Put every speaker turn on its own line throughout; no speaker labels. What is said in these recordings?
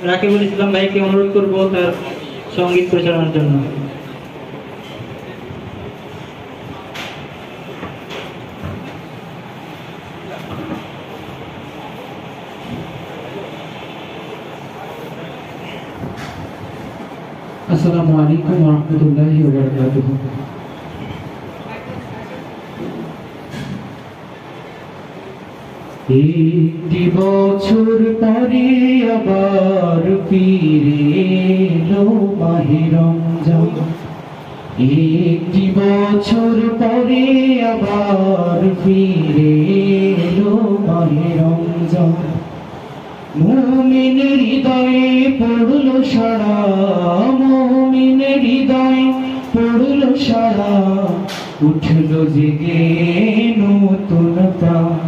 রাকিবুল ইসলাম ভাইকে অনুরোধ করব তার সঙ্গীত পরিচালনার জন্য।
আসসালামু আলাইকুম ওয়া রাহমাতুল্লাহি ওয়া বারাকাতুহু। একটি বছর পরে আবার ফিরে এলো মাহে রমজান। একটি বছর পরে আবার ফিরে এলো মাহে রমজান। মুমিনের হৃদয়ে পড়লো সাড়া, মুমিনের হৃদয়ে পড়লো সাড়া, উঠলো জেগে নতুন প্রাণ।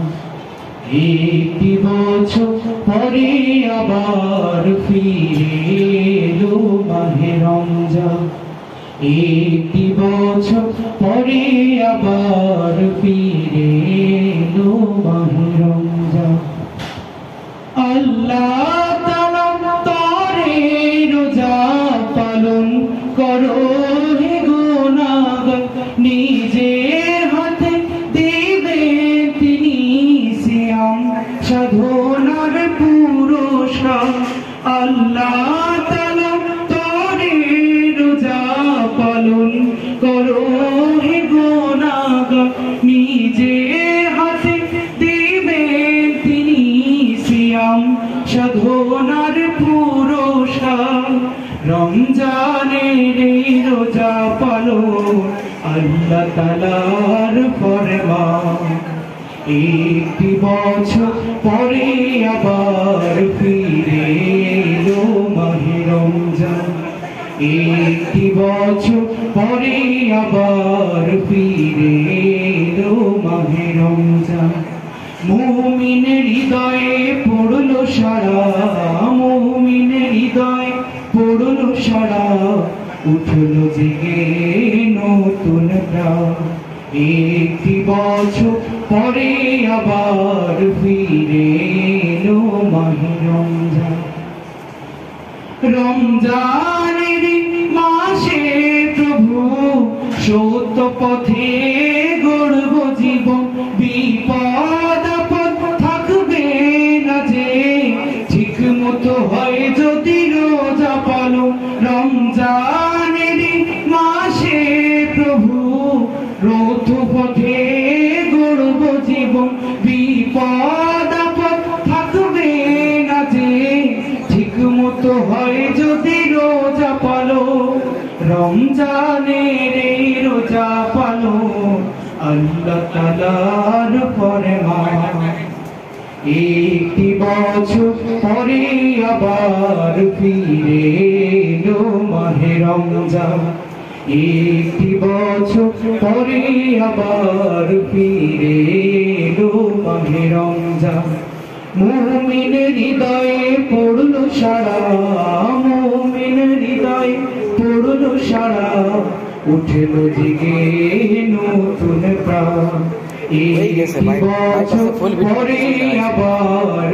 একটি বছর পরে আবার ফিরে এলো মাহে রমজান। একটি বছর পরে আবার ফিরে এলো মাহে রমজান। আল্লাহ তাআলা তারে রোজা পালন করো হে গুনাহগার, নিজের হাতে দিবে তিনি সিয়াম সাধনার পুরস্কার। আল্লাহ তাআলা তারে রোজা পালন করো হে গুনাহগার, নিজের হাতে দিবে তিনি সিয়াম সাধনার পুরস্কার। রমজানের এই রোজা পালন আল্লাহ তাআলার ফরমান। একটি বছর পরে আবার ফিরে এলো মাহে রমজান। একটি বছর পরে আবার ফিরে এলো মাহে রমজান। মুমিনের হৃদয়ে পড়লো সাড়া, মুমিনের হৃদয়ে পড়লো সাড়া, উঠলো জেগে নতুন প্রাণ। একটি বছর পরে আবার ফিরে এলো মাহে রমজান। রমজানের মাসে প্রভু সত্য পথে গড়ব জীবন, বিপদ আপদ থাকবে না যে ঠিক মতো হয় যদি রোজা পালন। রমজানের মাসে প্রভু রথ পথে গড়ব জীবন, বিপদ আপদ থাকবে না যে ঠিক মতো হয় যদি রোজা পালো। রমজানের এই রোজা পালো আল্লাহ তাআলার ফরমান। একটি বছর পরে আবার ফিরে এলো মাহে রমজান। একটি বছর পরে আবার ফিরে এলো মাহে রমজান। মুমিনের হৃদয়ে পড়লো সাড়া, মুমিনের হৃদয়ে পড়লো সাড়া, উঠলো জেগে নতুন প্রাণ। একটি বছর পরে আবার